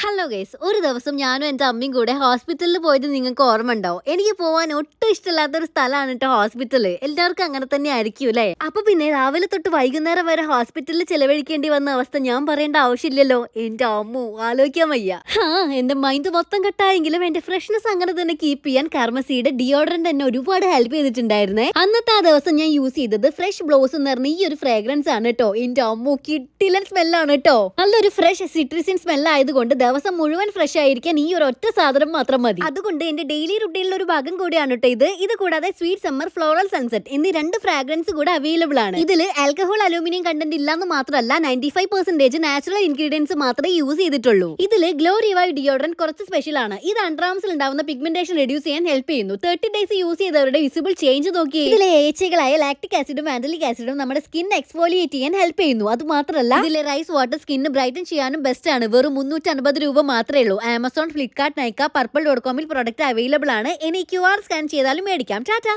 Hello guys, ഒരു ദിവസം ഞാനും എൻ്റെ അമ്മയും കൂടെ ഹോസ്പിറ്റലിൽ പോയത് നിങ്ങൾക്ക് ഓർമ്മ ഉണ്ടാവും. എനിക്ക് പോകാൻ ഒട്ടും ഇഷ്ടമില്ലാത്ത ഒരു സ്ഥലമാണ് കേട്ടോ ഹോസ്പിറ്റല്. എല്ലാവർക്കും അങ്ങനെ തന്നെ ആയിരിക്കും അല്ലേ? അപ്പൊ പിന്നെ രാവിലെ തൊട്ട് വൈകുന്നേരം വരെ ഹോസ്പിറ്റലിൽ ചെലവഴിക്കേണ്ടി വന്ന അവസ്ഥ ഞാൻ പറയേണ്ട ആവശ്യമില്ലല്ലോ. എൻ്റെ അമ്മു ആലോചിക്കാൻ വയ്യ. എന്റെ മൈൻഡ് മൊത്തം കട്ടായെങ്കിലും എന്റെ ഫ്രഷ്നെസ് അങ്ങനെ തന്നെ കീപ്പ് ചെയ്യാൻ കാർമസിയുടെ ഡിയോഡറന്റ് എന്നെ ഒരുപാട് ഹെൽപ്പ് ചെയ്തിട്ടുണ്ടായിരുന്നേ. അന്നത്തെ ആ ദിവസം ഞാൻ യൂസ് ചെയ്തത് ഫ്രഷ് ബ്ലോസ് എന്ന് പറഞ്ഞ ഈ ഒരു ഫ്രാഗ്രൻസ് ആണ് കേട്ടോ. എൻ്റെ അമ്മു കിട്ടിലൻ സ്മെല്ലാണ് കേട്ടോ. നല്ലൊരു ഫ്രഷ് സിട്രിസിൻ സ്മെൽ ആയതുകൊണ്ട് ദിവസം മുഴുവൻ ഫ്രഷ് ആയിരിക്കാൻ ഈ ഒരു ഒറ്റ സാധനം മാത്രം മതി. അതുകൊണ്ട് എന്റെ ഡെയിലി റുട്ടീനിൽ ഒരു ഭാഗം കൂടിയാണ് കേട്ടോ ഇത് കൂടാതെ സ്വീറ്റ് സമ്മർ ഫ്ലോറൽ സൺസെറ്റ് എന്നീ രണ്ട് ഫ്രാഗ്രൻസ് കൂടെ അവൈലബിൾ ആണ്. ഇതിൽ ആൽക്കഹോൾ അലൂമിനിയം കണ്ടന്റ് ഇല്ലാന്ന് മാത്രമല്ല 95% നാച്ചുറൽ ഇൻഗ്രീഡിയൻസ് മാത്രമേ യൂസ് ചെയ്തിട്ടുള്ളൂ. ഇതിൽ ഗ്ലോ റിവൈവ് ഡിയോഡറന്റ് കുറച്ച് സ്പെഷ്യൽ ആണ്. ഇത് അണ്ടർആംസിൽ ഉണ്ടാവുന്ന പിഗ്മെന്റേഷൻ റെഡ്യൂസ് ചെയ്യാൻ ഹെൽപ്പ് ചെയ്യുന്നു. 30 ഡേയ്സ് യൂസ് ചെയ്തവരുടെ വിസിബിൾ ചേഞ്ച് നോക്കി. ഇതിലെ ഏച്ചകളായ ലാക്ടിക് ആസിഡും വാൻഡലിക് ആസിഡും നമ്മുടെ സ്കിൻ എക്സ്ഫോലിയേറ്റ് ചെയ്യാൻ ഹെൽപ്പ് ചെയ്യുന്നു. അത് മാത്രമല്ല ഇതിലെ റൈസ് വാട്ടർ സ്കിൻ ബ്രൈറ്റൻ ചെയ്യാനും ബെസ്റ്റ് ആണ്. വെറും 350 രൂപ മാത്രമേ ഉള്ളൂ. ആമസോൺ, ഫ്ലിപ്കാർട്ട്, നൈക്ക, പർപ്പിൾ.com പ്രൊഡക്റ്റ് അവൈലബിൾ ആണ്. ഇനി QR സ്കാൻ ചെയ്താലും മേടിക്കാം. ടാറ്റ.